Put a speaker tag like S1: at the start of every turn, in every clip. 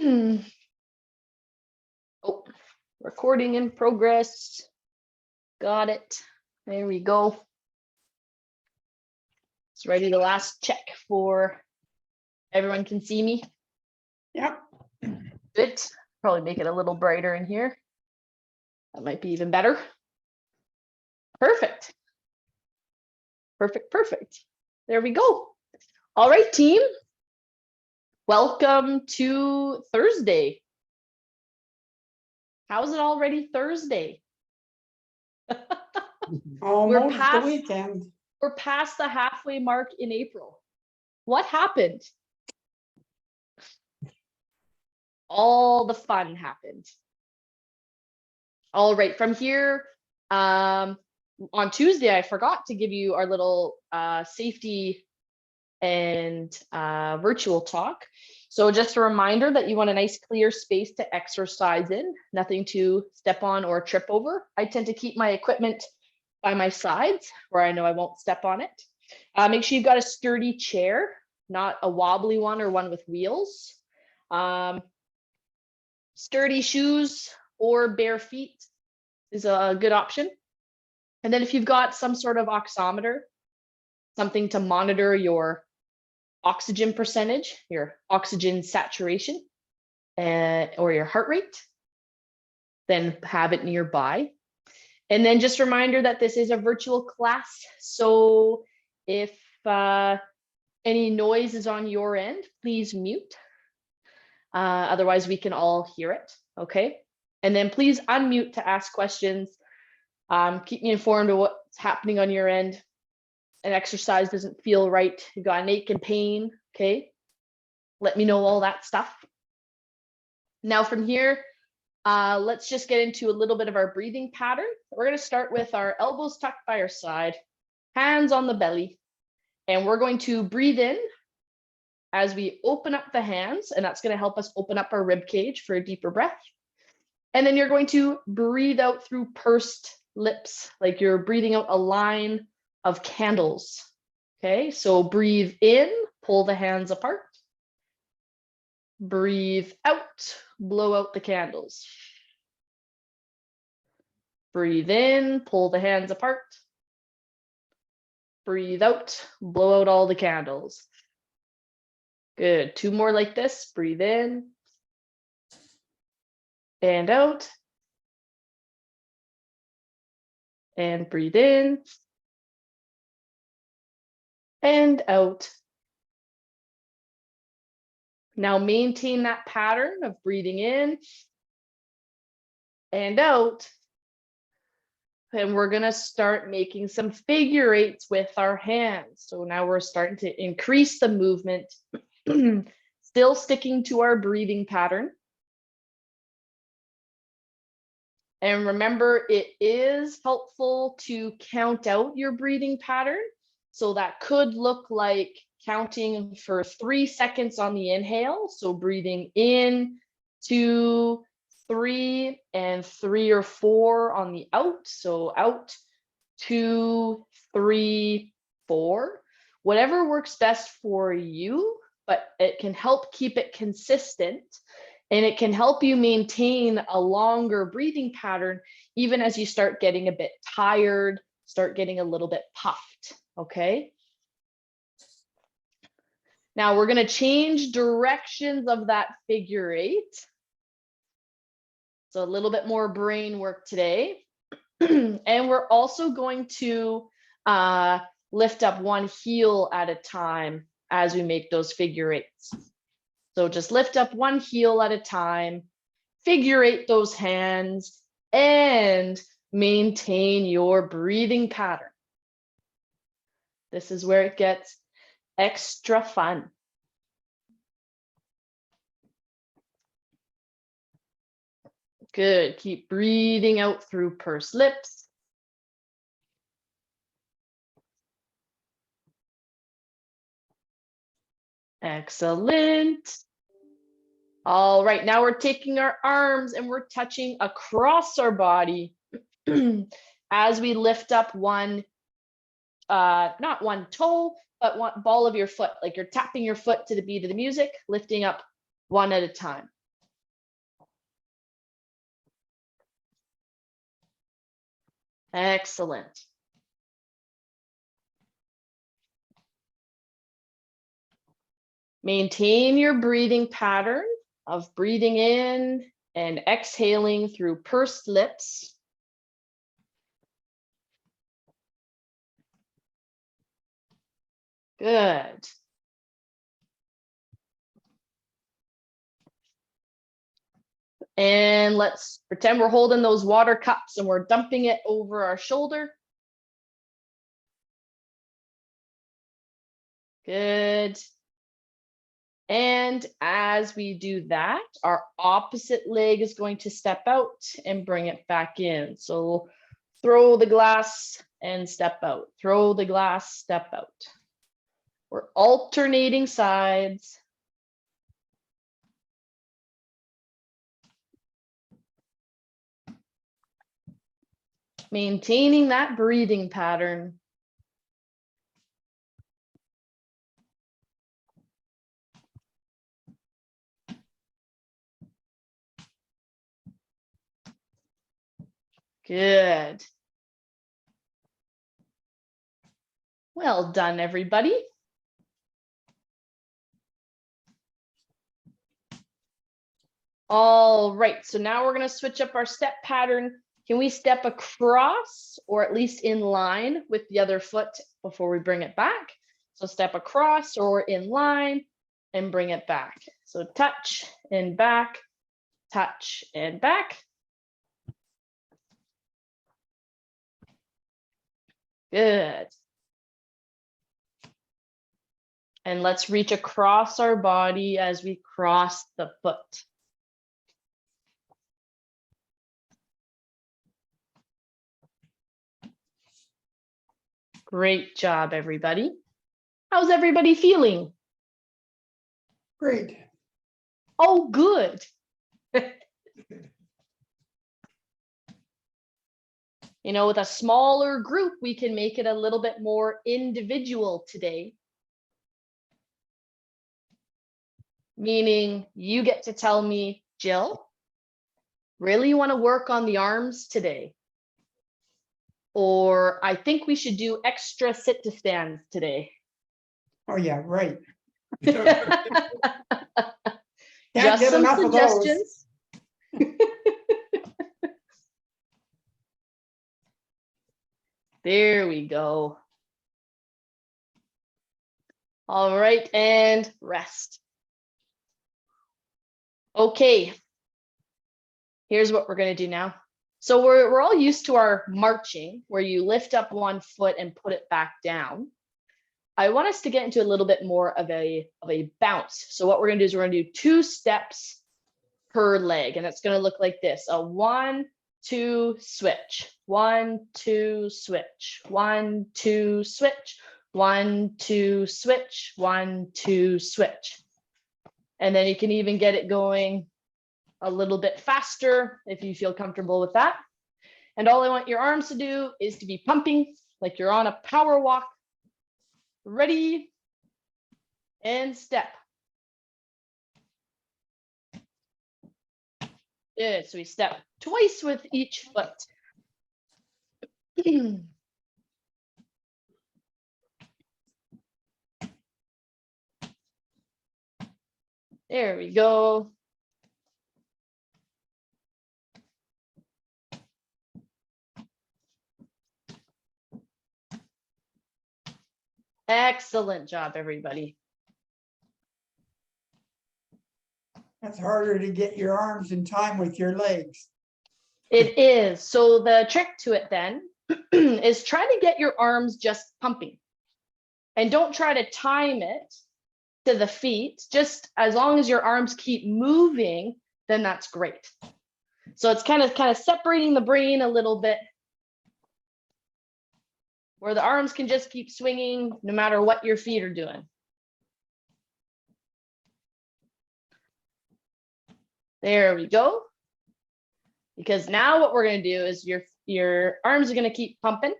S1: Oh, recording in progress. Got it. There we go. It's ready to last check for everyone can see me.
S2: Yep.
S1: Good. Probably make it a little brighter in here. That might be even better. Perfect. Perfect, perfect. There we go. All right, team. Welcome to Thursday. How's it already Thursday?
S2: Almost the weekend.
S1: We're past the halfway mark in April. What happened? All the fun happened. All right, from here, on Tuesday, I forgot to give you our little safety and virtual talk. So just a reminder that you want a nice clear space to exercise in, nothing to step on or trip over. I tend to keep my equipment by my sides where I know I won't step on it. Make sure you've got a sturdy chair, not a wobbly one or one with wheels. Sturdy shoes or bare feet is a good option. And then if you've got some sort of oximeter, something to monitor your oxygen percentage, your oxygen saturation, or your heart rate, then have it nearby. And then just a reminder that this is a virtual class. So if any noise is on your end, please mute. Otherwise, we can all hear it, okay? And then please unmute to ask questions. Keep me informed of what's happening on your end. An exercise doesn't feel right, you got an ache and pain, okay? Let me know all that stuff. Now from here, let's just get into a little bit of our breathing pattern. We're gonna start with our elbows tucked by our side, hands on the belly, and we're going to breathe in as we open up the hands, and that's gonna help us open up our rib cage for a deeper breath. And then you're going to breathe out through pursed lips, like you're breathing out a line of candles. Okay, so breathe in, pull the hands apart. Breathe out, blow out the candles. Breathe in, pull the hands apart. Breathe out, blow out all the candles. Good, 2 more like this. Breathe in and out. And breathe in and out. Now maintain that pattern of breathing in and out. And we're gonna start making some figure eights with our hands. So now we're starting to increase the movement, still sticking to our breathing pattern. And remember, it is helpful to count out your breathing pattern. So that could look like counting for 3 seconds on the inhale. So breathing in, 2, 3, and 3 or 4 on the out. So out, 2, 3, 4. Whatever works best for you, but it can help keep it consistent. And it can help you maintain a longer breathing pattern, even as you start getting a bit tired, start getting a little bit puffed, okay? Now we're gonna change directions of that figure eight. So a little bit more brain work today. And we're also going to lift up one heel at a time as we make those figure eights. So just lift up one heel at a time, figure eight those hands, and maintain your breathing pattern. This is where it gets extra fun. Good, keep breathing out through pursed lips. Excellent. All right, now we're taking our arms and we're touching across our body as we lift up one, not one toe, but one ball of your foot, like you're tapping your foot to the beat of the music, lifting up one at a time. Excellent. Maintain your breathing pattern of breathing in and exhaling through pursed lips. Good. And let's pretend we're holding those water cups and we're dumping it over our shoulder. Good. And as we do that, our opposite leg is going to step out and bring it back in. So throw the glass and step out. Throw the glass, step out. We're alternating sides. Maintaining that breathing pattern. Good. Well done, everybody. All right, so now we're going to switch up our step pattern. Can we step across or at least in line with the other foot before we bring it back? So step across or in line and bring it back. So touch and back, touch and back. Good. And let's reach across our body as we cross the foot. Great job, everybody. How's everybody feeling?
S2: Great.
S1: Oh, good. You know, with a smaller group, we can make it a little bit more individual today. Meaning you get to tell me, Jill, really want to work on the arms today? Or I think we should do extra sit to stands today.
S2: Oh, yeah, right.
S1: Just some suggestions. There we go. All right, and rest. Okay, here's what we're going to do now. So we're all used to our marching, where you lift up one foot and put it back down. I want us to get into a little bit more of a bounce. So what we're going to do is we're going to do 2 steps per leg, and it's going to look like this: a 1, 2, switch, 1, 2, switch, 1, 2, switch, 1, 2, switch, 1, 2, switch. And then you can even get it going a little bit faster if you feel comfortable with that. And all I want your arms to do is to be pumping like you're on a power walk. Ready, and step. Good, so we step twice with each foot. There we go. Excellent job, everybody.
S2: That's harder to get your arms in time with your legs.
S1: It is. So the trick to it then is try to get your arms just pumping. And don't try to time it to the feet. Just as long as your arms keep moving, then that's great. So it's kind of separating the brain a little bit, where the arms can just keep swinging no matter what your feet are doing. There we go. Because now what we're going to do is your arms are going to keep pumping.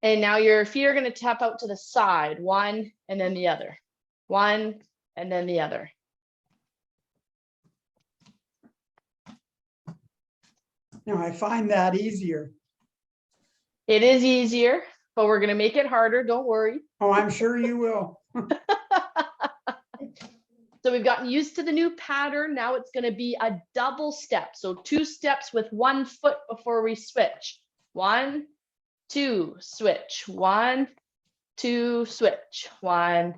S1: And now your feet are going to tap out to the side, one and then the other. One and then the other.
S2: Now I find that easier.
S1: It is easier, but we're going to make it harder. Don't worry.
S2: Oh, I'm sure you will.
S1: So we've gotten used to the new pattern. Now it's going to be a double step. So 2 steps with 1 foot before we switch. 1, 2, switch. 1, 2, switch. 1,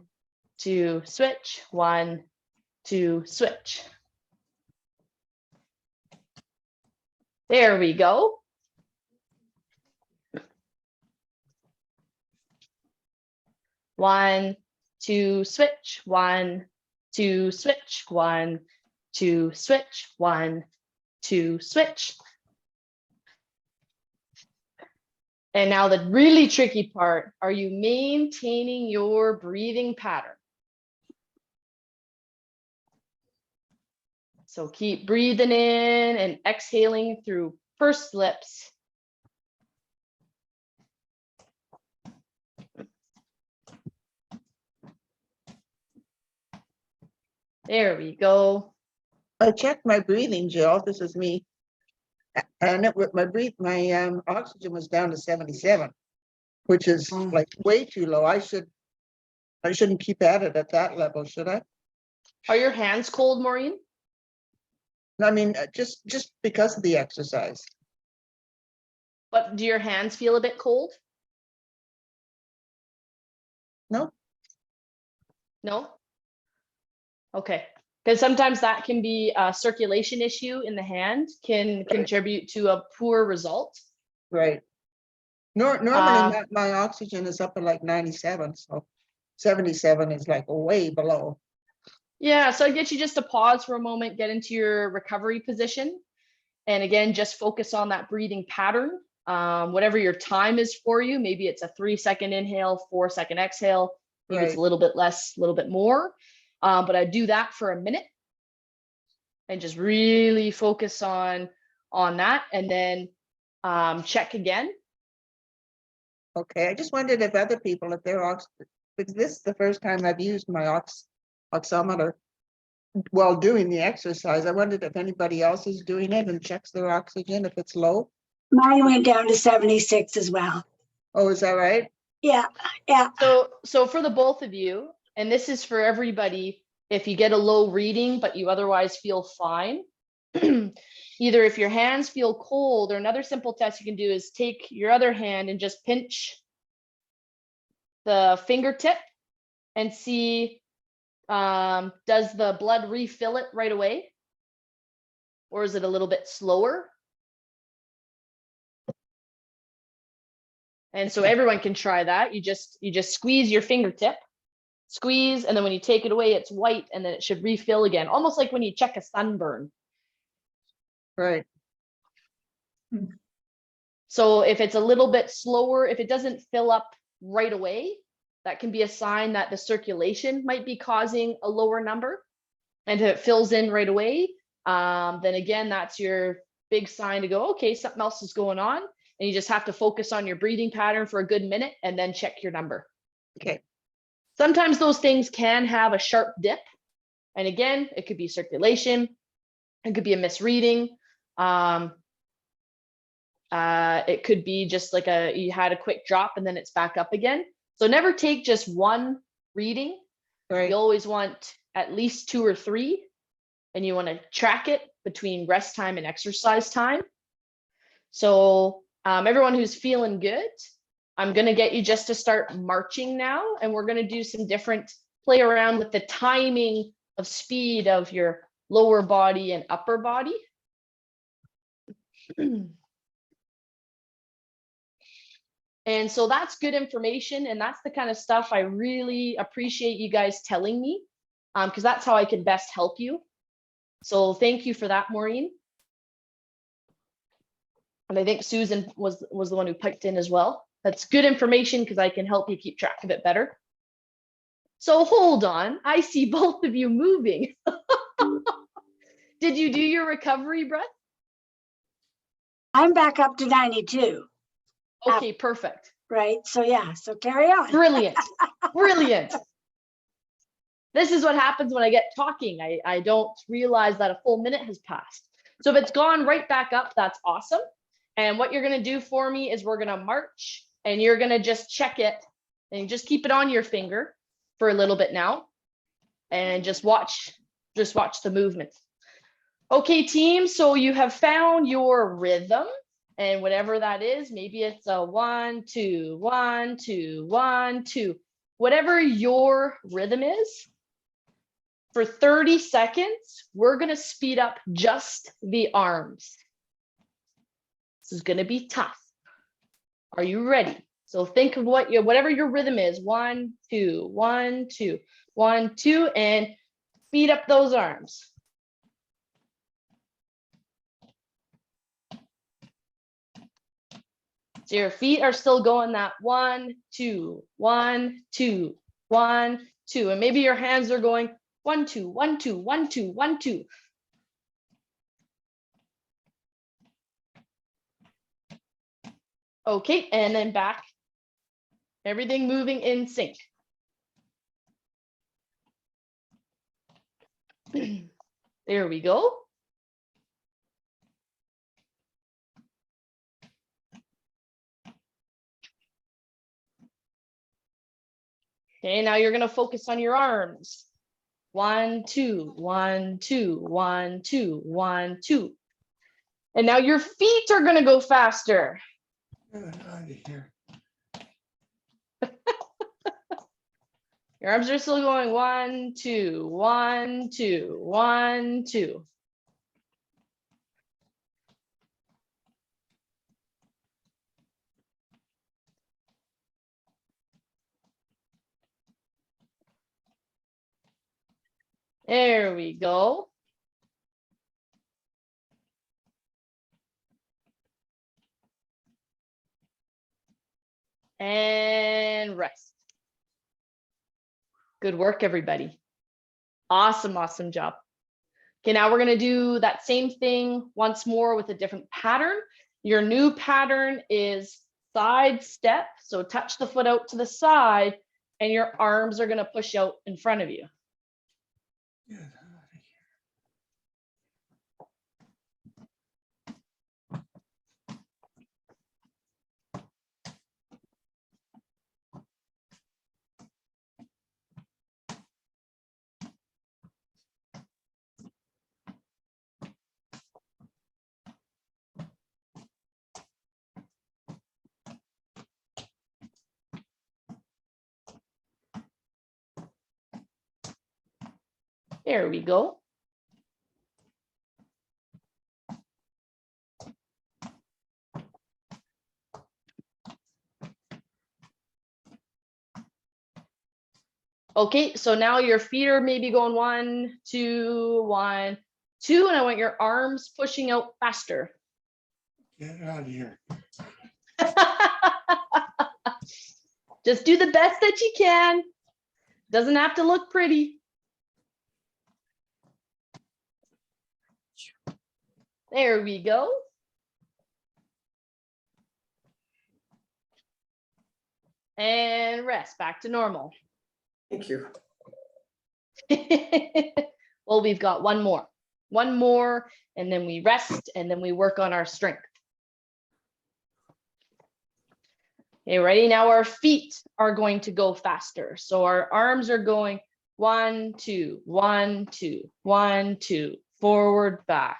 S1: 2, switch. 1, 2, switch. There we go. One, two, switch. 1, 2, switch. 1, 2, switch. 1, 2, switch. And now the really tricky part, are you maintaining your breathing pattern? So keep breathing in and exhaling through pursed lips. There we go.
S3: I checked my breathing, Jill. This is me. And it with my oxygen was down to 77, which is like way too low. I shouldn't keep at it at that level, should I?
S1: Are your hands cold, Maureen?
S3: I mean, just because of the exercise.
S1: But do your hands feel a bit cold?
S3: No.
S1: No? Okay. Because sometimes that can be a circulation issue in the hand, can contribute to a poor result.
S3: Right. Normally my oxygen is up at like 97, so 77 is like way below.
S1: Yeah, so I get you just to pause for a moment, get into your recovery position. And again, just focus on that breathing pattern. Whatever your time is for you, maybe it's a 3-second inhale, 4-second exhale, maybe it's a little bit less, a little bit more. But I do that for a minute and just really focus on that, and then check again.
S3: Okay, I just wondered if other people, if they're because this is the first time I've used my oximeter while doing the exercise. I wondered if anybody else is doing it and checks their oxygen if it's low.
S4: Mine went down to 76 as well.
S3: Oh, is that right?
S4: Yeah.
S1: So for the both of you, and this is for everybody, if you get a low reading but you otherwise feel fine, either if your hands feel cold, or another simple test you can do is take your other hand and just pinch the fingertip and see, does the blood refill it right away? Or is it a little bit slower? And so everyone can try that. You just squeeze your fingertip, squeeze, and then when you take it away, it's white, and then it should refill again, almost like when you check a sunburn.
S3: Right.
S1: So if it's a little bit slower, if it doesn't fill up right away, that can be a sign that the circulation might be causing a lower number. And if it fills in right away, then again, that's your big sign to go, okay, something else is going on. And you just have to focus on your breathing pattern for a good minute and then check your number.
S3: Okay.
S1: Sometimes those things can have a sharp dip. And again, it could be circulation. It could be a misreading. It could be just like you had a quick drop and then it's back up again. So never take just one reading.
S3: Right.
S1: You always want at least 2 or 3, and you want to track it between rest time and exercise time. So everyone who's feeling good, I'm going to get you just to start marching now, and we're going to do some different play around with the timing of speed of your lower body and upper body. And so that's good information, and that's the kind of stuff I really appreciate you guys telling me, because that's how I can best help you. So thank you for that, Maureen. And I think Susan was the one who piped in as well. That's good information because I can help you keep track of it better. So hold on, I see both of you moving. Did you do your recovery breath?
S4: I'm back up to 92.
S1: Okay, perfect.
S4: Right. So yeah, so carry on.
S1: Brilliant. Brilliant. This is what happens when I get talking. I don't realize that a full minute has passed. So if it's gone right back up, that's awesome. And what you're gonna do for me is we're gonna march and you're gonna just check it and just keep it on your finger for a little bit now. And just watch the movements. Okay, team, so you have found your rhythm and whatever that is, maybe it's a 1, 2, 1, 2, 1, 2, whatever your rhythm is. For 30 seconds, we're gonna speed up just the arms. This is gonna be tough. Are you ready? So think of whatever your rhythm is. 1, 2, 1, 2, 1, 2, and speed up those arms. So your feet are still going that 1, 2, 1, 2, 1, 2, and maybe your hands are going 1, 2, 1, 2, 1, 2, 1, 2. Okay, and then back. Everything moving in sync. There we go. Okay, now you're going to focus on your arms. 1, 2, 1, 2, 1, 2, 1, 2. And now your feet are going to go faster.
S2: Get out of here.
S1: Your arms are still going 1, 2, 1, 2, 1, 2. There we go. And rest. Good work, everybody. Awesome, awesome job. Okay, now we're going to do that same thing once more with a different pattern. Your new pattern is side step. So touch the foot out to the side and your arms are going to push out in front of you.
S2: Get out of here.
S1: There we go. Okay, so now your feet are maybe going 1, 2, 1, 2, and I want your arms pushing out faster.
S2: Get out of here.
S1: Just do the best that you can. Doesn't have to look pretty. There we go. And rest, back to normal.
S2: Thank you.
S1: Well, we've got one more, and then we rest, and then we work on our strength. Okay, ready? Now our feet are going to go faster. So our arms are going 1, 2, 1, 2, 1, 2, forward, back,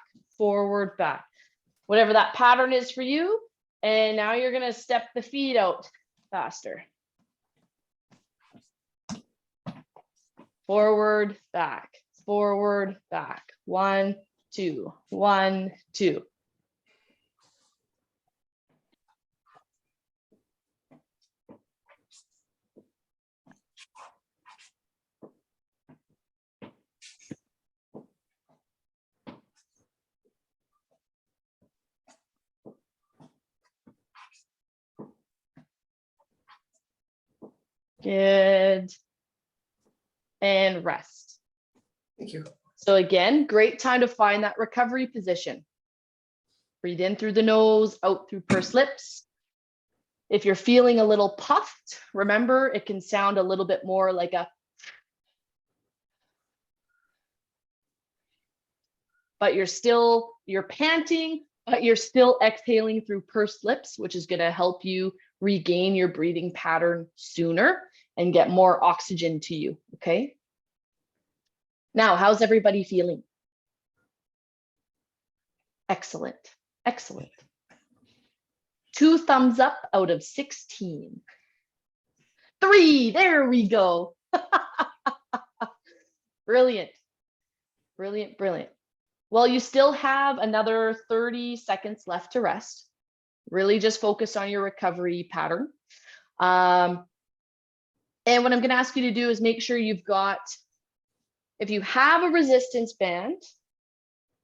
S1: whatever that pattern is for you. And now you're going to step the feet out faster. Forward, back, 1, 2, 1, 2. Good. And rest.
S2: Thank you.
S1: So again, great time to find that recovery position. Breathe in through the nose, out through pursed lips. If you're feeling a little puffed, remember it can sound a little bit more like a, but you're panting, but you're still exhaling through pursed lips, which is going to help you regain your breathing pattern sooner and get more oxygen to you, okay? Now, how's everybody feeling? Excellent, excellent. 2 thumbs up out of 16. 3, there we go. Brilliant, brilliant, brilliant. Well, you still have another 30 seconds left to rest. Really just focus on your recovery pattern. And what I'm going to ask you to do is make sure you've got, if you have a resistance band,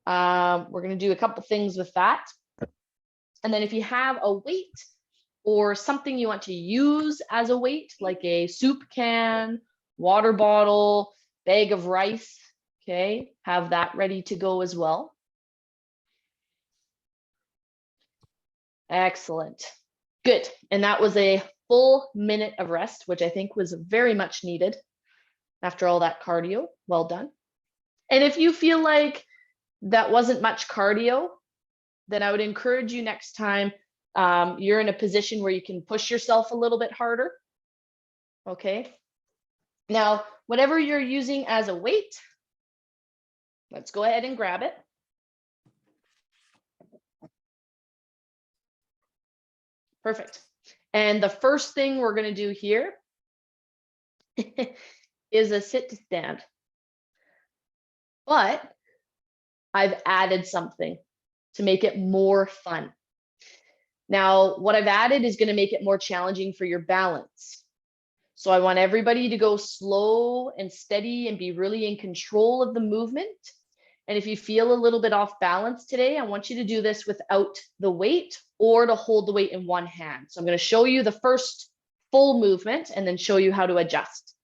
S1: we're going to do a couple things with that. And then if you have a weight or something you want to use as a weight, like a soup can, water bottle, bag of rice, okay, have that ready to go as well. Excellent. Good. And that was a full minute of rest, which I think was very much needed after all that cardio. Well done. And if you feel like that wasn't much cardio, then I would encourage you next time you're in a position where you can push yourself a little bit harder. Okay. Now, whatever you're using as a weight, let's go ahead and grab it. Perfect. And the first thing we're going to do here is a sit to stand. But I've added something to make it more fun. Now, what I've added is going to make it more challenging for your balance. So I want everybody to go slow and steady and be really in control of the movement. And if you feel a little bit off balance today, I want you to do this without the weight or to hold the weight in one hand. So I'm going to show you the first full movement and then show you how to adjust.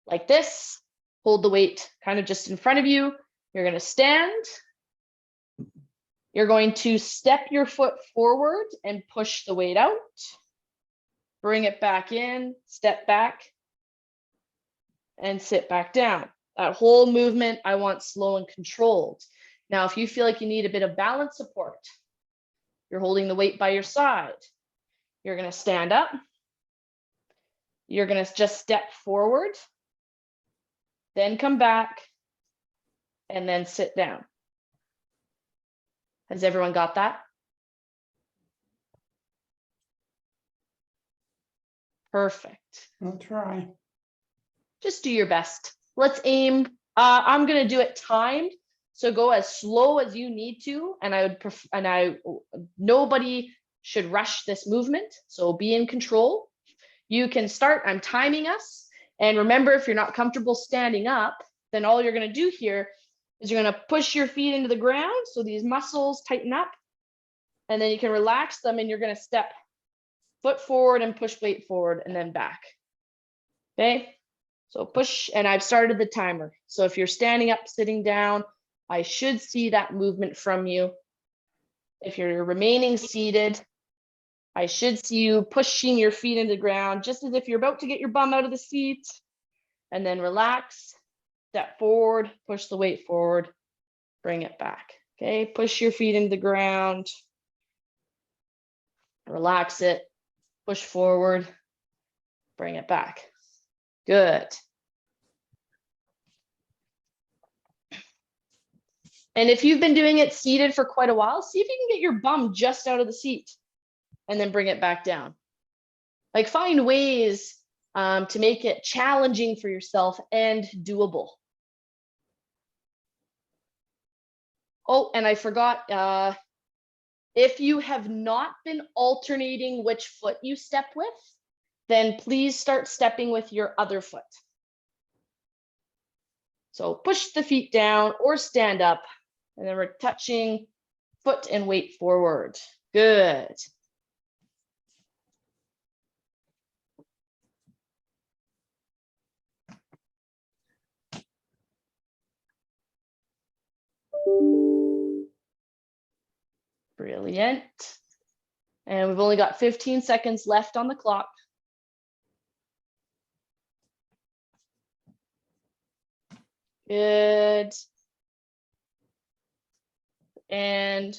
S1: Like this, hold the weight kind of just in front of you. You're going to stand. You're going to step your foot forward and push the weight out. Bring it back in, step back, and sit back down. That whole movement, I want slow and controlled. Now, if you feel like you need a bit of balance support, you're holding the weight by your side. You're going to stand up. You're going to just step forward, then come back, and then sit down. Has everyone got that? Perfect.
S2: I'll try.
S1: Just do your best. Let's aim. I'm going to do it timed. So go as slow as you need to. And nobody should rush this movement. So be in control. You can start. I'm timing us. And remember, if you're not comfortable standing up, then all you're going to do here is you're going to push your feet into the ground. So these muscles tighten up. And then you can relax them and you're going to step foot forward and push weight forward and then back. Okay. So push, and I've started the timer. So if you're standing up, sitting down, I should see that movement from you. If you're remaining seated, I should see you pushing your feet into the ground, just as if you're about to get your bum out of the seat, and then relax, step forward, push the weight forward, bring it back. Okay, push your feet into the ground, relax it, push forward, bring it back. Good. And if you've been doing it seated for quite a while, see if you can get your bum just out of the seat and then bring it back down. Like find ways to make it challenging for yourself and doable. Oh, and I forgot, if you have not been alternating which foot you step with, then please start stepping with your other foot. So push the feet down or stand up, and then we're touching foot and weight forward. Good. Brilliant. And we've only got 15 seconds left on the clock. Good. And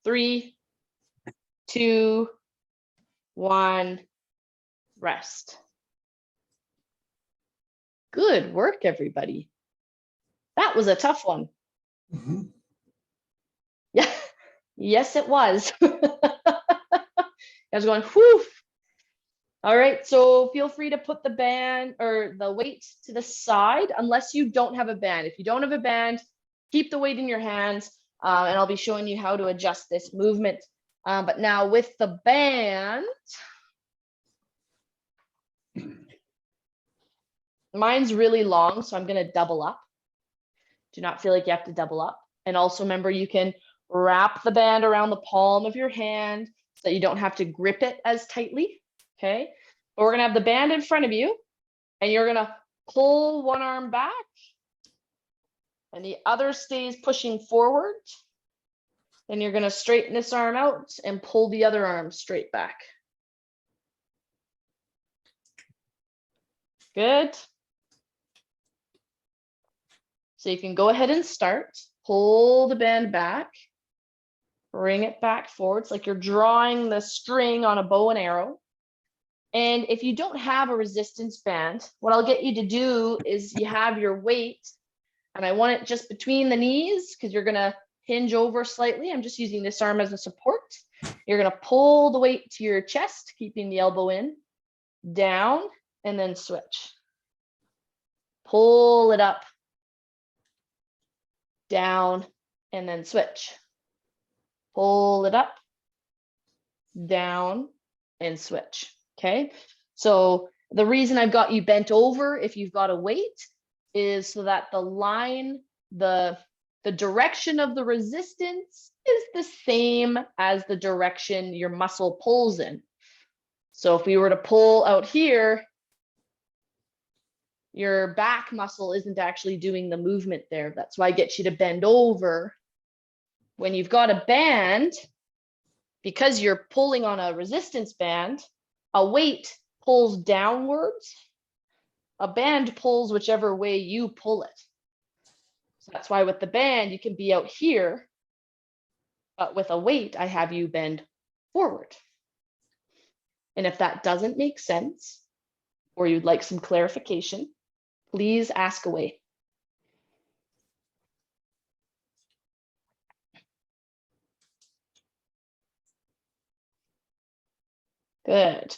S1: 3, 2, 1, rest. Good work, everybody. That was a tough one.
S2: Mhm.
S1: Yeah, yes, it was. I was going, whew. All right, so feel free to put the band or the weight to the side unless you don't have a band. If you don't have a band, keep the weight in your hands, and I'll be showing you how to adjust this movement. But now with the band, mine's really long, so I'm going to double up. Do not feel like you have to double up. And also remember, you can wrap the band around the palm of your hand so that you don't have to grip it as tightly. Okay. But we're going to have the band in front of you and you're going to pull one arm back and the other stays pushing forward. Then you're going to straighten this arm out and pull the other arm straight back. Good. So you can go ahead and start. Pull the band back. Bring it back forward. It's like you're drawing the string on a bow and arrow. And if you don't have a resistance band, what I'll get you to do is you have your weight, and I want it just between the knees because you're going to hinge over slightly. I'm just using this arm as a support. You're going to pull the weight to your chest, keeping the elbow in, down, and then switch. Pull it up, down, and then switch. Pull it up, down, and switch. Okay. So the reason I've got you bent over if you've got a weight is so that the line, the direction of the resistance is the same as the direction your muscle pulls in. So if we were to pull out here, your back muscle isn't actually doing the movement there. That's why I get you to bend over. When you've got a band, because you're pulling on a resistance band, a weight pulls downwards. A band pulls whichever way you pull it. So that's why with the band, you can be out here, but with a weight, I have you bend forward. And if that doesn't make sense, or you'd like some clarification, please ask away. Good.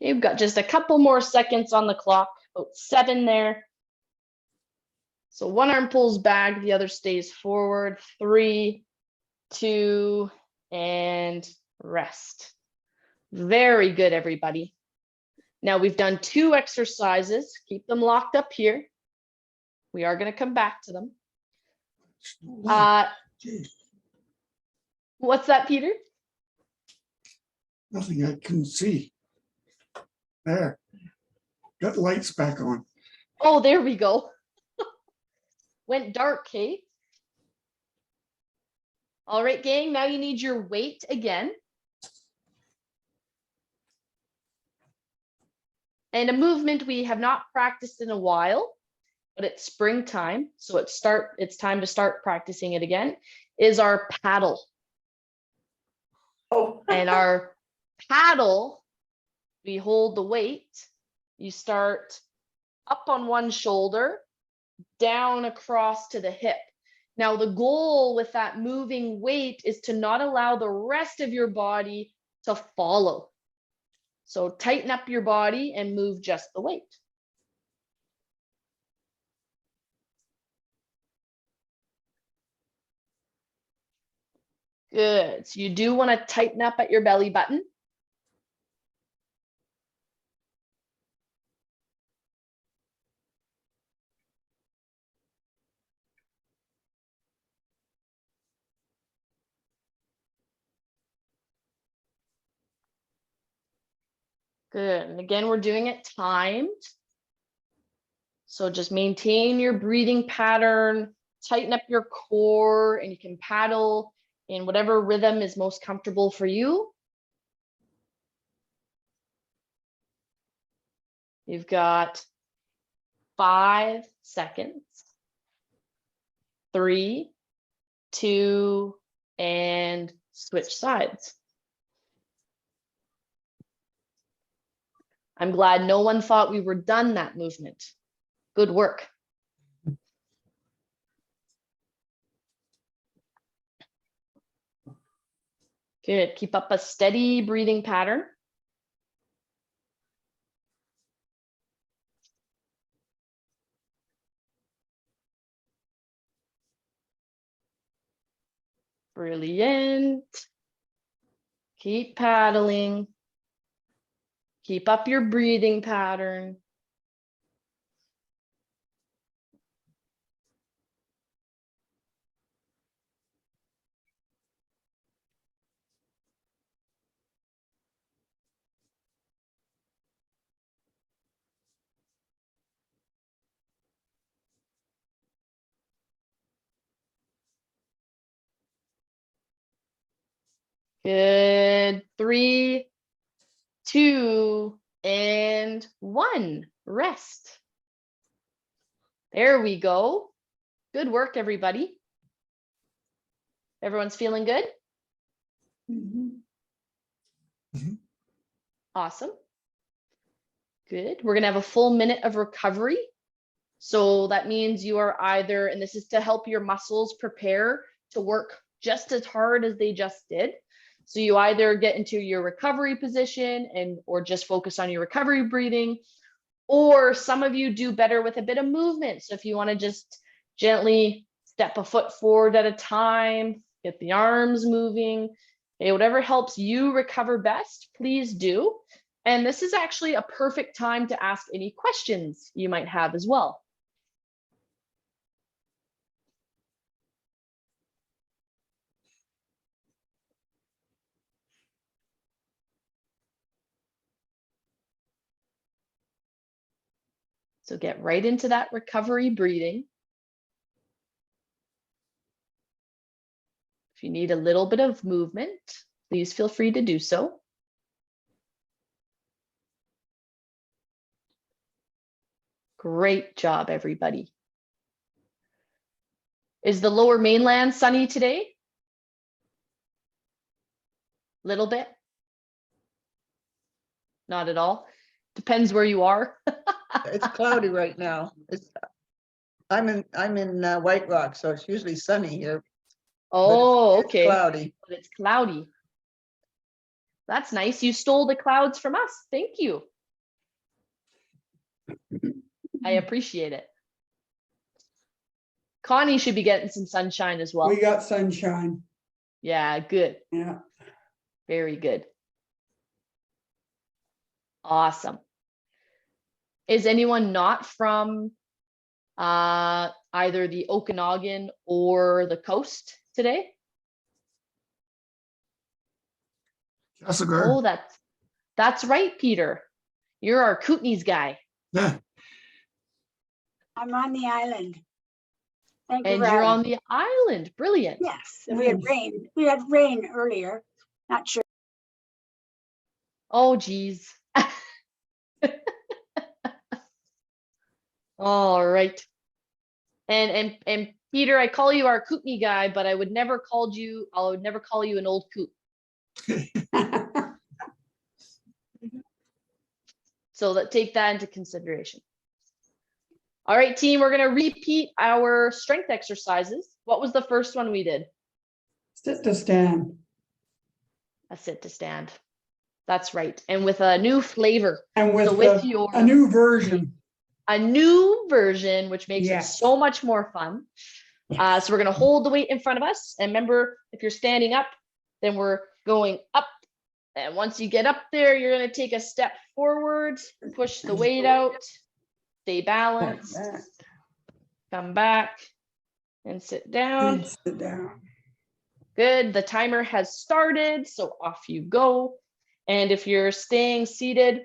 S1: Okay, we've got just a couple more seconds on the clock, about 7 there. So one arm pulls back, the other stays forward. 3, 2, and rest. Very good, everybody. Now we've done 2 exercises. Keep them locked up here. We are going to come back to them.
S2: Geez,
S1: What's that, Peter?
S2: nothing I couldn't see. There. Got lights back on.
S1: Oh, there we go. Went dark, hey? All right, gang, now you need your weight again. And a movement we have not practiced in a while, but it's springtime, so it's time to start practicing it again, is our paddle.
S3: Oh.
S1: And our paddle, we hold the weight. You start up on one shoulder, down across to the hip. Now, the goal with that moving weight is to not allow the rest of your body to follow. So tighten up your body and move just the weight. Good. So you do want to tighten up at your belly button. Good. And again, we're doing it timed. So just maintain your breathing pattern, tighten up your core, and you can paddle in whatever rhythm is most comfortable for you. You've got 5 seconds. 3, 2, and switch sides. I'm glad no one thought we were done that movement. Good work. Good. Keep up a steady breathing pattern. Brilliant. Keep paddling. Keep up your breathing pattern. Good. 3, 2, and 1. Rest. There we go. Good work, everybody. Everyone's feeling good? Awesome. Good. We're going to have a full minute of recovery. So that means you are either, and this is to help your muscles prepare to work just as hard as they just did. So you either get into your recovery position and or just focus on your recovery breathing, or some of you do better with a bit of movement. So if you want to just gently step a foot forward at a time, get the arms moving, okay, whatever helps you recover best, please do. And this is actually a perfect time to ask any questions you might have as well. So get right into that recovery breathing. If you need a little bit of movement, please feel free to do so. Great job, everybody. Is the Lower Mainland sunny today? Little bit? Not at all. Depends where you are.
S3: It's cloudy right now. I'm in White Rock, so it's usually sunny here.
S1: Oh,
S3: It's
S1: okay.
S3: cloudy.
S1: But it's cloudy. That's nice. You stole the clouds from us. Thank you. I appreciate it. Connie should be getting some sunshine as well.
S5: We got sunshine.
S1: Yeah, good.
S5: Yeah.
S1: Very good. Awesome. Is anyone not from either the Okanagan or the coast today?
S2: Castlegar.
S1: Oh, that's right, Peter. You're our Kootenays guy.
S2: Yeah.
S4: I'm on the island. Thank you
S1: And
S4: for
S1: you're
S4: having
S1: on
S4: me.
S1: the island. Brilliant.
S4: Yes, we had rain. We had rain earlier. Not sure.
S1: Oh, geez. All right. And Peter, I call you our Kootenay guy, but I would never call you an old coot. So take that into consideration. All right, team, we're gonna repeat our strength exercises. What was the first one we did?
S5: Sit to stand.
S1: A sit to stand. That's right. And with a new flavor.
S5: And with,
S1: So with your
S5: a new version.
S1: a new version, which makes it
S5: Yes.
S1: so much more fun. So we're gonna hold the weight in front of us. And remember, if you're standing up, then we're going up. And once you get up there, you're gonna take a step forward, push the weight out, stay balanced, come back and sit down.
S5: And sit down.
S1: Good, the timer has started, so off you go. And if you're staying seated,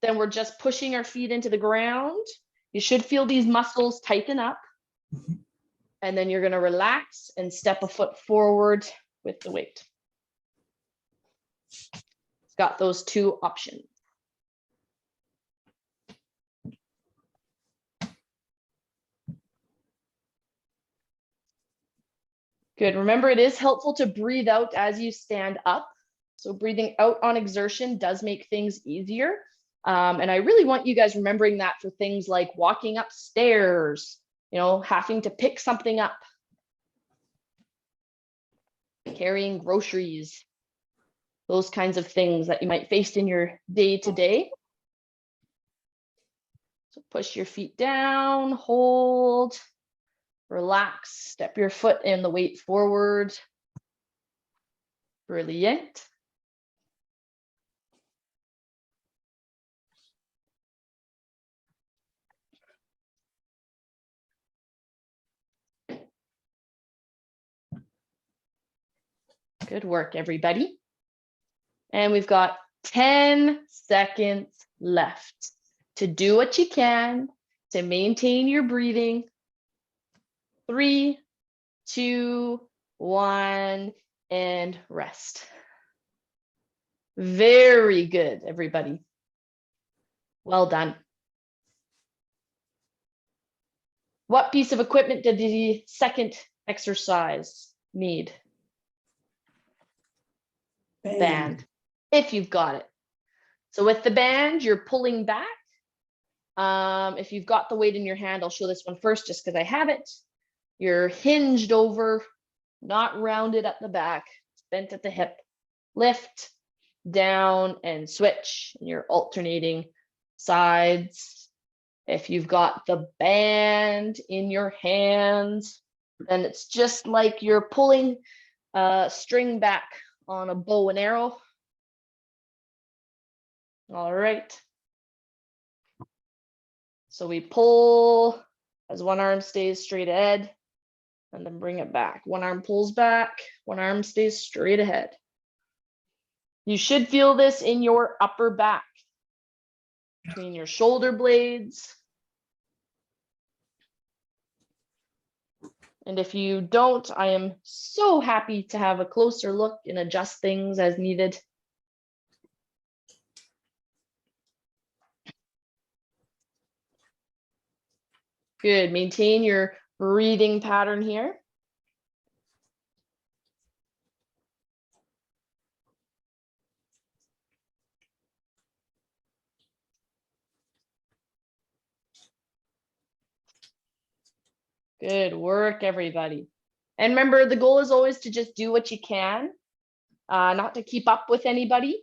S1: then we're just pushing our feet into the ground. You should feel these muscles tighten up. And then you're gonna relax and step a foot forward with the weight. It's got those two options. Good. Remember, it is helpful to breathe out as you stand up. So breathing out on exertion does make things easier. And I really want you guys remembering that for things like walking upstairs, having to pick something up, carrying groceries, those kinds of things that you might face in your day-to-day. So push your feet down, hold, relax, step your foot and the weight forward. Brilliant. Good work, everybody. And we've got 10 seconds left to do what you can to maintain your breathing. 3, 2, 1, and rest. Very good, everybody. Well done. What piece of equipment did the second exercise need? Band, if you've got it. So with the band, you're pulling back. If you've got the weight in your hand, I'll show this one first just because I have it. You're hinged over, not rounded at the back, bent at the hip. Lift, down, and switch. And you're alternating sides. If you've got the band in your hands, then it's just like you're pulling a string back on a bow and arrow. All right. So we pull as one arm stays straight ahead and then bring it back. One arm pulls back, one arm stays straight ahead. You should feel this in your upper back, between your shoulder blades. And if you don't, I am so happy to have a closer look and adjust things as needed. Good. Maintain your breathing pattern here. Good work, everybody. And remember, the goal is always to just do what you can, not to keep up with anybody.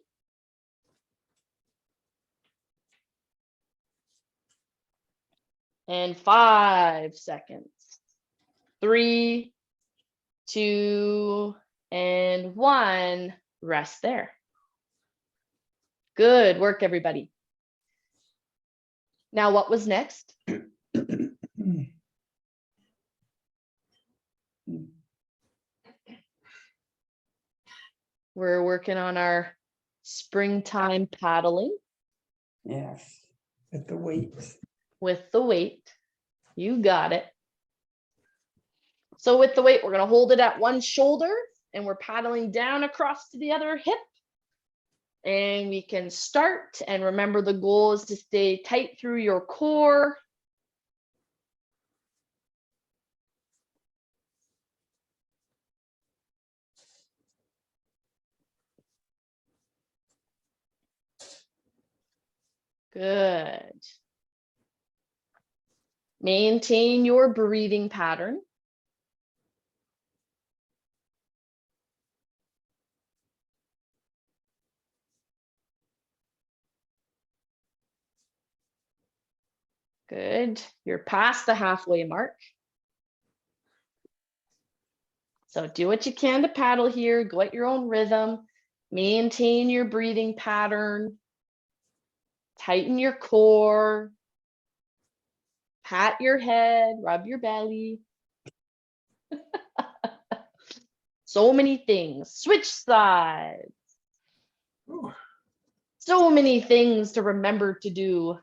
S1: And 5 seconds. 3, 2, and 1. Rest there. Good work, everybody. Now, what was next? We're working on our springtime paddling.
S5: Yes, with the weights.
S1: With the weight. You got it. So with the weight, we're going to hold it at one shoulder and we're paddling down across to the other hip. And we can start. And remember, the goal is to stay tight through your core. Good. Maintain your breathing pattern. Good. You're past the halfway mark. So do what you can to paddle here. Go at your own rhythm. Maintain your breathing pattern. Tighten your core. Pat your head, rub your belly. So many things. Switch sides.
S2: Ooh.
S1: So many things to remember to do.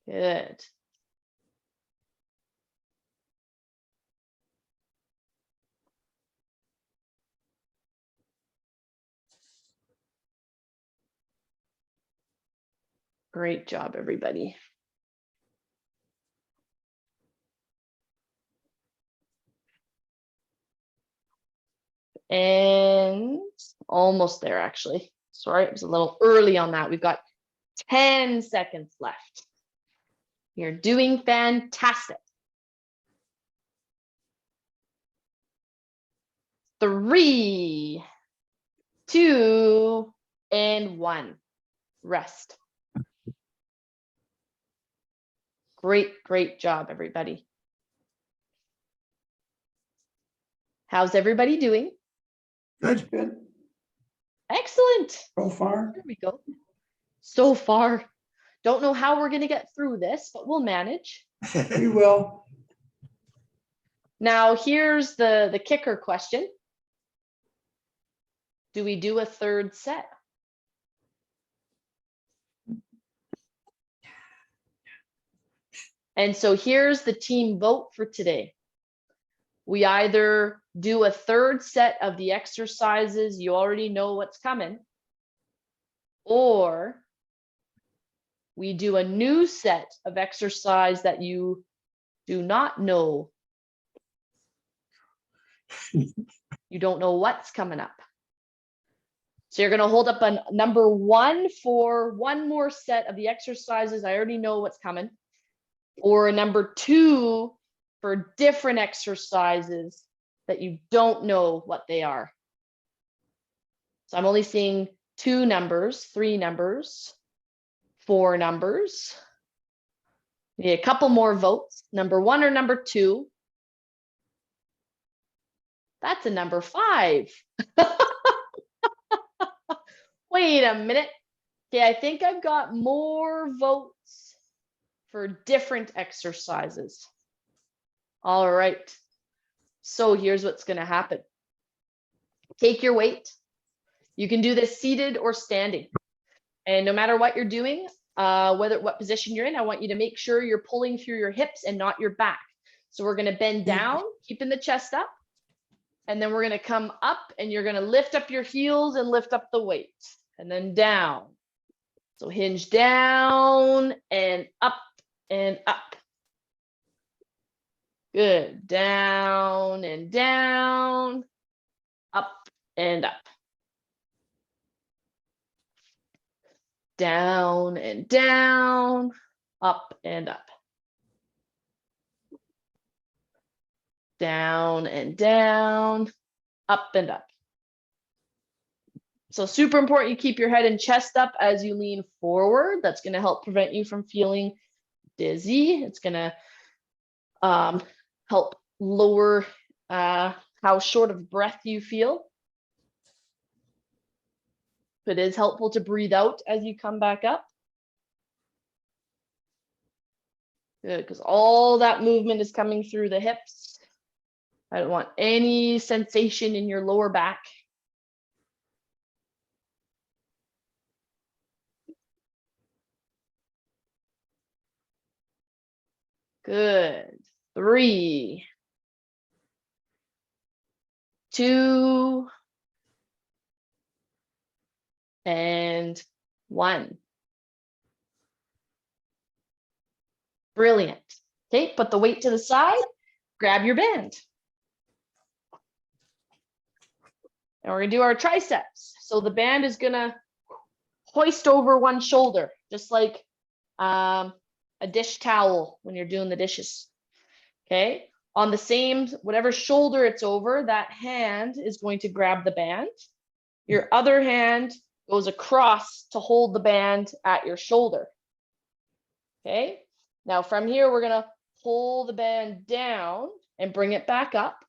S1: Good. Great job, everybody. And almost there, actually. Sorry, it was a little early on that. We've got 10 seconds left. You're doing fantastic. 3, 2, and 1. Rest. Great job, everybody. How's everybody doing?
S2: Good.
S5: Good.
S1: Excellent.
S5: So far.
S1: There we go. So far. Don't know how we're going to get through this, but we'll manage.
S5: We will.
S1: Now, here's the kicker question. Do we do a third set? And so here's the team vote for today. We either do a third set of the exercises, you already know what's coming, or we do a new set of exercise that you do not know. You don't know what's coming up. So you're going to hold up a number 1 for one more set of the exercises. I already know what's coming. Or a number 2 for different exercises that you don't know what they are. So I'm only seeing 2 numbers, 3 numbers, 4 numbers. Need a couple more votes. Number 1 or number 2. That's a number 5. Wait a minute. Okay, I think I've got more votes for different exercises. All right. So here's what's going to happen. Take your weight. You can do this seated or standing. And no matter what you're doing, what position you're in, I want you to make sure you're pulling through your hips and not your back. So we're going to bend down, keeping the chest up. And then we're going to come up and you're going to lift up your heels and lift up the weight. And then down. So hinge down and up and up. Good. Down and down. Up and up. Down and down. Up and up. Down and down. Up and up. So super important you keep your head and chest up as you lean forward. That's going to help prevent you from feeling dizzy. It's going to help lower how short of breath you feel. It is helpful to breathe out as you come back up. Good, because all that movement is coming through the hips. I don't want any sensation in your lower back. Good. 3, 2, and 1. Brilliant. Okay, put the weight to the side, grab your band. And we're gonna do our triceps. So the band is gonna hoist over one shoulder, just like a dish towel when you're doing the dishes. Okay, on the same, whatever shoulder it's over, that hand is going to grab the band. Your other hand goes across to hold the band at your shoulder. Okay, now from here, we're gonna pull the band down and bring it back up.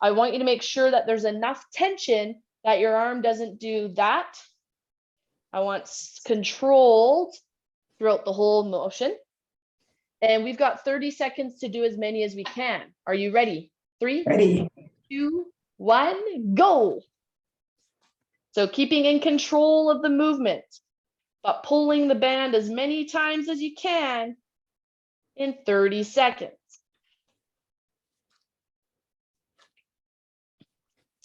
S1: I want you to make sure that there's enough tension that your arm doesn't do that. I want controlled throughout the whole motion. And we've got 30 seconds to do as many as we can. Are you ready? 3,
S5: Ready.
S1: 2, 1, go. So keeping in control of the movement, but pulling the band as many times as you can in 30 seconds.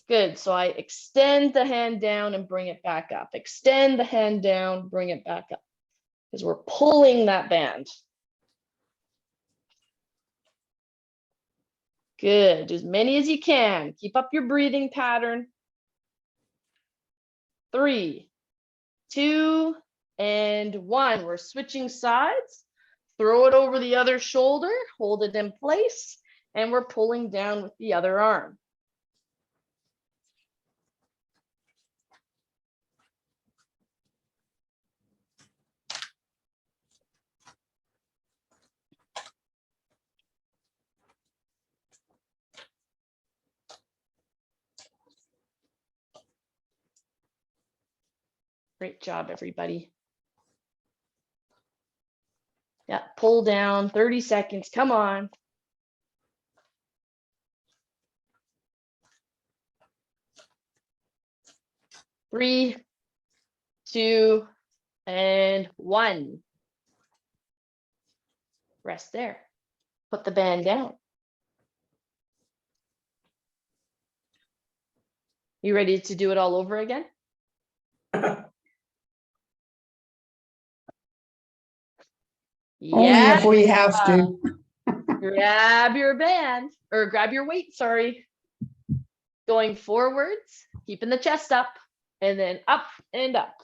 S1: Good. So I extend the hand down and bring it back up. Extend the hand down, bring it back up. because we're pulling that band. Good, do as many as you can. Keep up your breathing pattern. 3, 2, and 1. We're switching sides. Throw it over the other shoulder, hold it in place, and we're pulling down with the other arm. Great job, everybody. Yeah, pull down, 30 seconds, come on. Three, 2, and 1. Rest there. Put the band down. You ready to do it all over again?
S5: Only
S1: Yeah.
S5: if we have to.
S1: Grab your band, or grab your weight, sorry. Going forwards, keeping the chest up, and then up and up.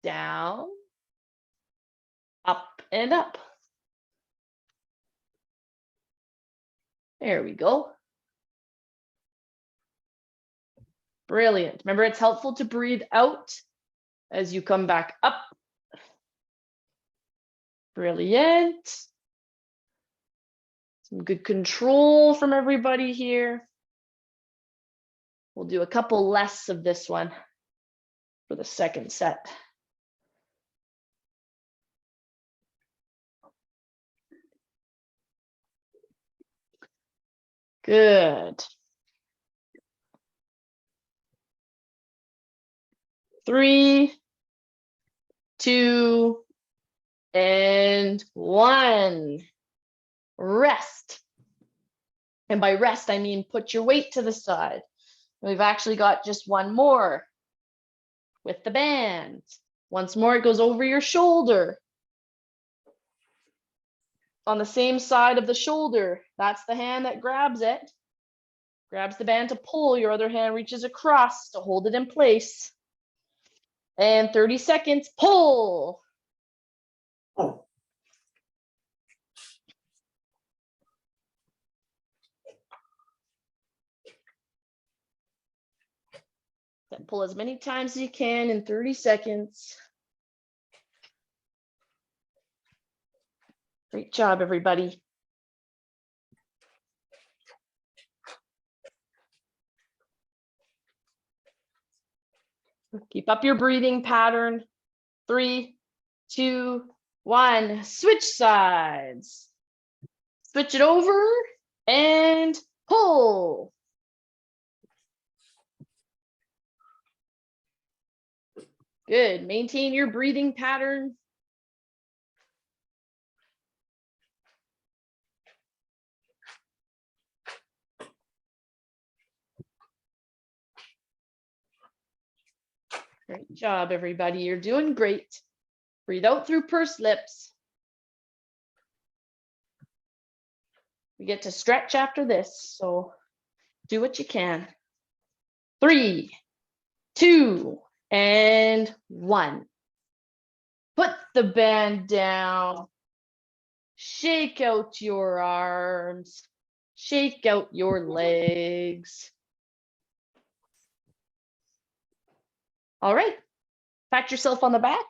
S1: Down, up and up. There we go. Brilliant. Remember, it's helpful to breathe out as you come back up. Brilliant. Some good control from everybody here. We'll do a couple less of this one for the second set. Good. 3, 2, and 1. Rest. And by rest, I mean put your weight to the side. We've actually got just one more with the band. Once more, it goes over your shoulder. On the same side of the shoulder, that's the hand that grabs it. Grabs the band to pull, your other hand reaches across to hold it in place. And 30 seconds, pull.
S2: Oh,
S1: Then pull as many times as you can in 30 seconds. Great job, everybody. Keep up your breathing pattern. 3, 2, 1. Switch sides. Switch it over and pull. Good. Maintain your breathing pattern. Great job, everybody. You're doing great. Breathe out through pursed lips. We get to stretch after this, so do what you can. 3, 2, and 1. Put the band down. Shake out your arms. Shake out your legs. All right. Pat yourself on the back.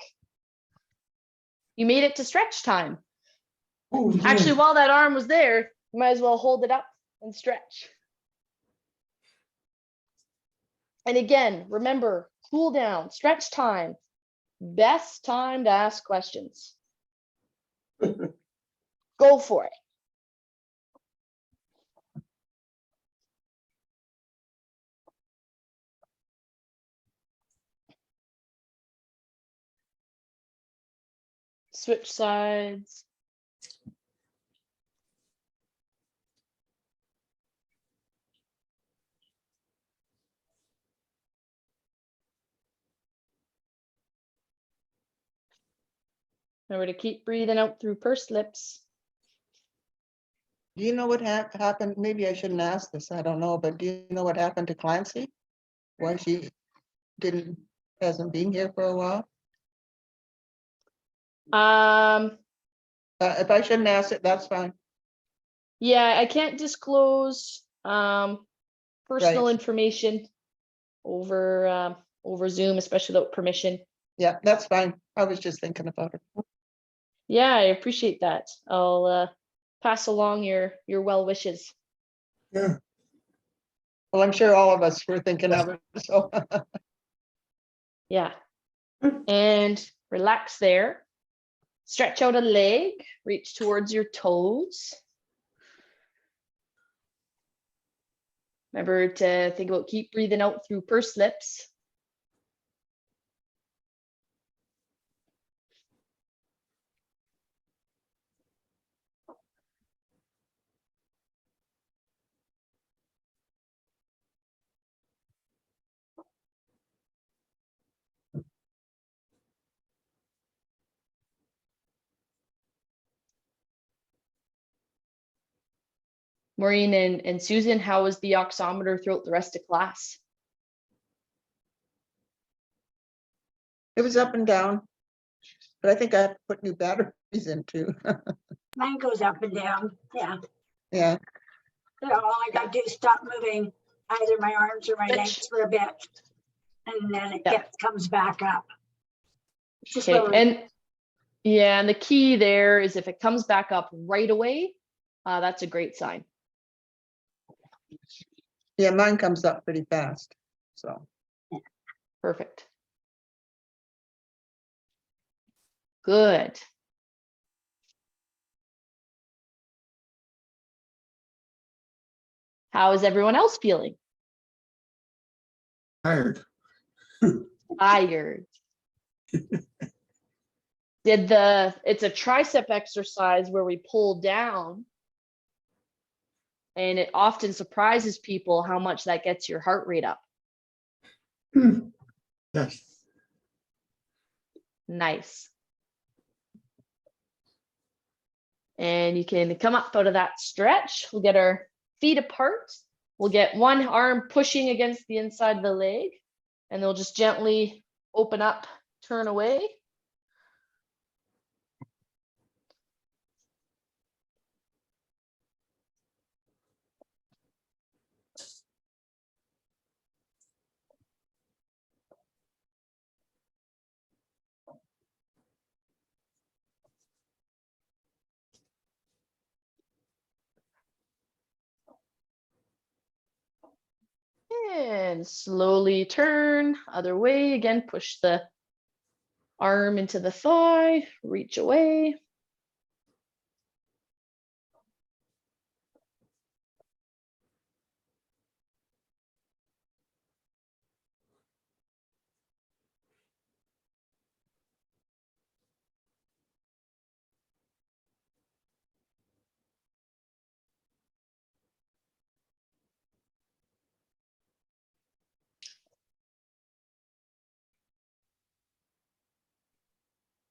S1: You made it to stretch time.
S2: oh, yeah.
S1: Actually, while that arm was there, you might as well hold it up and stretch. And again, remember, cool down, stretch time. Best time to ask questions. Go for it. Switch sides. Remember to keep breathing out through pursed lips.
S3: Do you know what happened? Maybe I shouldn't ask this, I don't know, but do you know what happened to Clancy? Why she hasn't been here for a while? If I shouldn't ask it, that's fine.
S1: Yeah, I can't disclose personal
S3: Right.
S1: information over over Zoom, especially without permission.
S3: Yeah, that's fine. I was just thinking about it.
S1: Yeah, I appreciate that. I'll pass along your well wishes.
S2: Yeah,
S3: Well, I'm sure all of us were thinking of it, so.
S1: Yeah. And relax there. Stretch out a leg, reach towards your toes. Remember to think about keep breathing out through pursed lips. Maureen and Susan, how was the oximeter throughout the rest of class?
S3: It was up and down, but I think I have to put new batteries in too.
S4: Mine goes up and down. Yeah.
S3: Yeah,
S4: So all I got to do is stop moving either my arms or my
S1: Which-
S4: legs for a bit. And then it
S1: Yeah.
S4: comes back up. Just
S1: Okay,
S4: slowly.
S1: and yeah, and the key there is if it comes back up right away, that's a great sign.
S3: yeah, mine comes up pretty fast, so.
S1: Perfect. Good. How is everyone else feeling?
S2: tired.
S1: Tired. It's a tricep exercise where we pull down, and it often surprises people how much that gets your heart rate up.
S2: Yes,
S1: Nice. And you can come up out of that stretch. We'll get our feet apart. We'll get one arm pushing against the inside of the leg, and they'll just gently open up, turn away. And slowly turn other way. Again, push the arm into the thigh, reach away.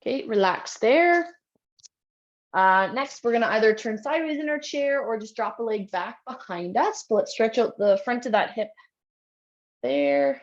S1: Okay, relax there. Next, we're gonna either turn sideways in our chair or just drop a leg back behind us. But let's stretch out the front of that hip there.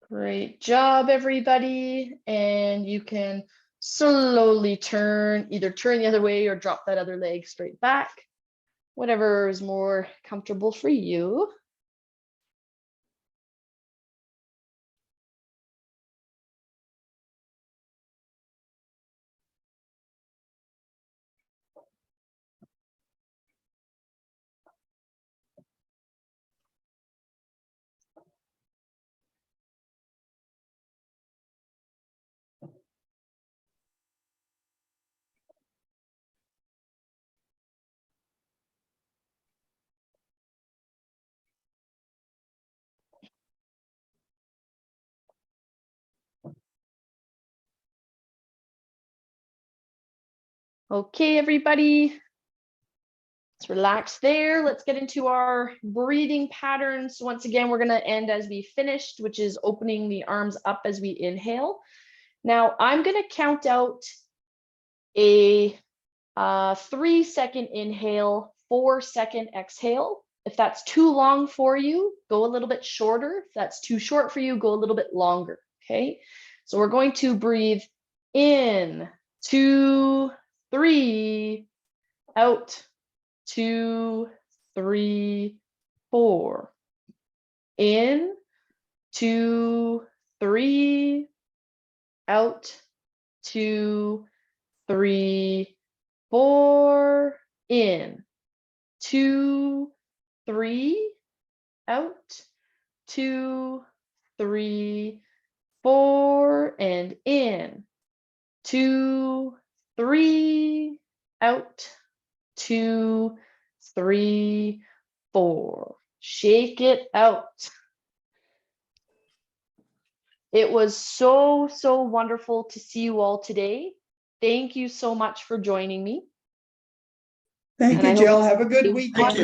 S1: Great job, everybody. And you can slowly turn, either turn the other way or drop that other leg straight back, whatever is more comfortable for you. Okay, everybody. Let's relax there. Let's get into our breathing patterns. Once again, we're going to end as we finished, which is opening the arms up as we inhale. Now, I'm going to count out a 3-second inhale, 4-second exhale. If that's too long for you, go a little bit shorter. If that's too short for you, go a little bit longer. Okay. So we're going to breathe in, 2, 3, out, 2, 3, 4. In, 2, 3, out, 2, 3, 4. In, 2, 3, out, 2, 3, 4, and in, 2, 3, out, 2, 3, 4. Shake it out. It was so wonderful to see you all today. Thank you so much for joining me.
S5: Thank
S1: And I
S5: you,
S1: hope
S5: Jill.
S1: to
S5: Have a
S1: see
S5: good
S1: you
S5: weekend.